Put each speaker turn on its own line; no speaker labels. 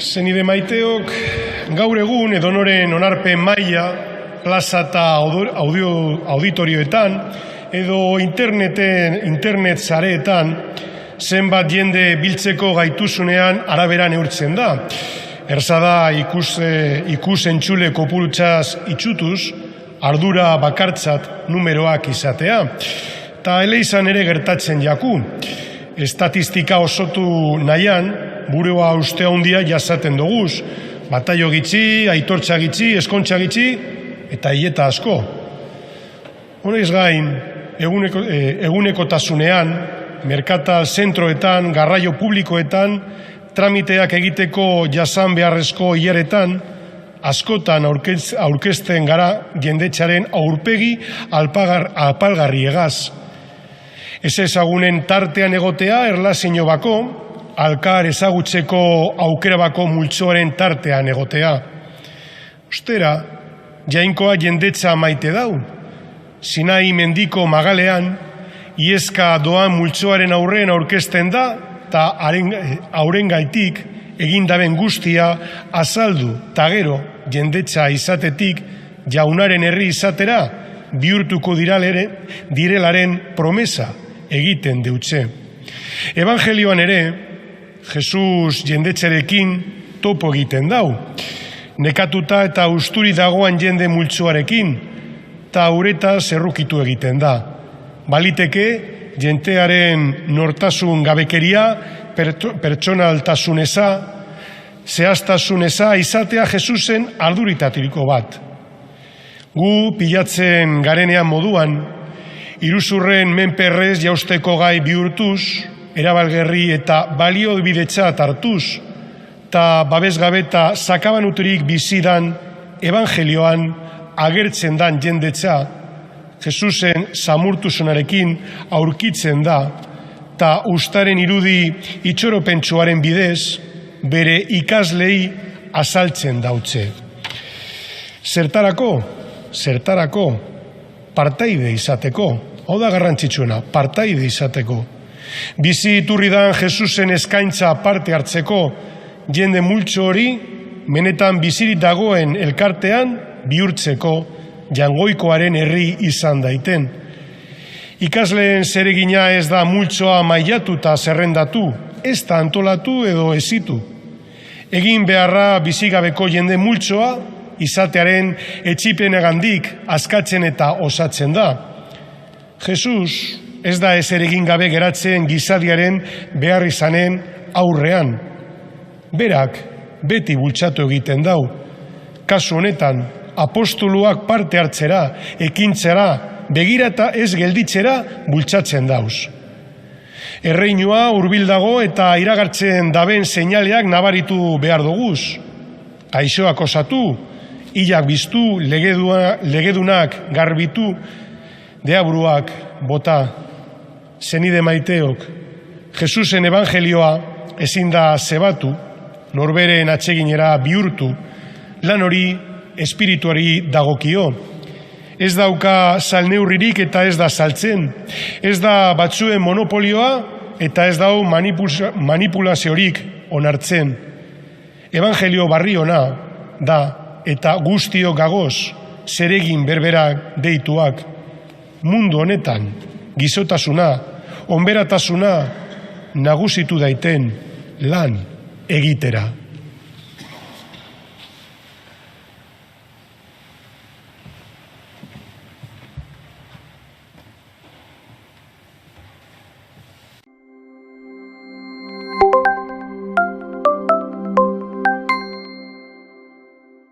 Zenide maiteok, gaur egun edonoren onarpen maila, plaza eta auditorioetan, edo internet sareetan, zenbat jende biltzeko gaituzunean arabera neurtzen da. Erza da ikus entzule kopurutzaz itxutuz, ardura bakartzat numeroak izatea. Ta ele izan ere gertatzen jaku. Estatistika osotu nahian, burua uste handia jasaten doguz. Bataio gitxi, aitortza gitxi, eskontza gitxi, eta hileta asko. Honez gain, egunekotasunean, merkatal zentroetan, garraio publikoetan, tramiteak egiteko jasan beharrezko hilaretan, askotan aurkezten gara jendetxaren aurpegi alpalgarri egaz. Ez ezagunen tartean egotea erlazio bako, alkar ezagutzeko aukera bako multzoaren tartean egotea. Ostera, jainkoa jendetza maite dau. Sinai mendiko magalean, ieska doan multzoaren aurrean aurkezten da, eta hauren gaitik egindaben guztia azaldu, ta gero jendetza izatetik jaunaren herri izatera bihurtuko direlaren promesa egiten deutze. Evangelioan ere, Jesus jendetxerekin topo egiten dau. Nekatuta eta usturi dagoan jende multzoarekin, eta ureta zerrukitu egiten da. Baliteke, jentearen nortasun gabekeria, pertsonaltasuneza, zehaztasuneza izatea Jesusen arduritatiriko bat. Gu pilatzen garenean moduan, iruzurren menperrez jausteko gai bihurtuz, erabalgerri eta balio bidetzat hartuz, eta babesgabe eta sakabanuturik bizidan evangelioan agertzen dan jendetza, Jesusen samurtuzunarekin aurkitzen da, eta ustaren irudi itxoropentsuaren bidez, bere ikaslei azaltzen dautze. Zertarako, partaide izateko, hau da garrantzitsuena, partaide izateko. Bizi iturridan Jesusen eskaintza parte hartzeko, jende multzo hori, menetan bizirik dagoen elkartean bihurtzeko, jangoikoaren herri izan daiten. Ikasleen zeregina ez da multzoa mailatu eta zerrendatu, ez da antolatu edo ezitu. Egin beharra bizigabeko jende multzoa, izatearen etxipenegandik askatzen eta osatzen da. Jesus ez da ezer egin gabe geratzen gizadiaren behar izanen aurrean. Berak beti bultzatu egiten dau. Kasu honetan, apostoluak parte hartzera, ekintzera, begirata ez gelditzera bultzatzen dauz. Erreinua hurbil dago eta iragartzen daben seinaleak nabaritu behar doguz. Gaixoak osatu, hilak biztu, legedunak garbitu, deaburuak bota. Zenide maiteok, Jesusen evangelioa ezin da zebatu, norberen atseginera bihurtu, lan hori espirituari dagokio. Ez dauka salneurririk eta ez da saltzen. Ez da batzuen monopolioa eta ez dau manipulaziorik onartzen. Evangelio barri ona da eta guztio gagoz zeregin berberak deituak. Mundu honetan gizotasuna, onberatasuna nagusitu daiten lan egitera.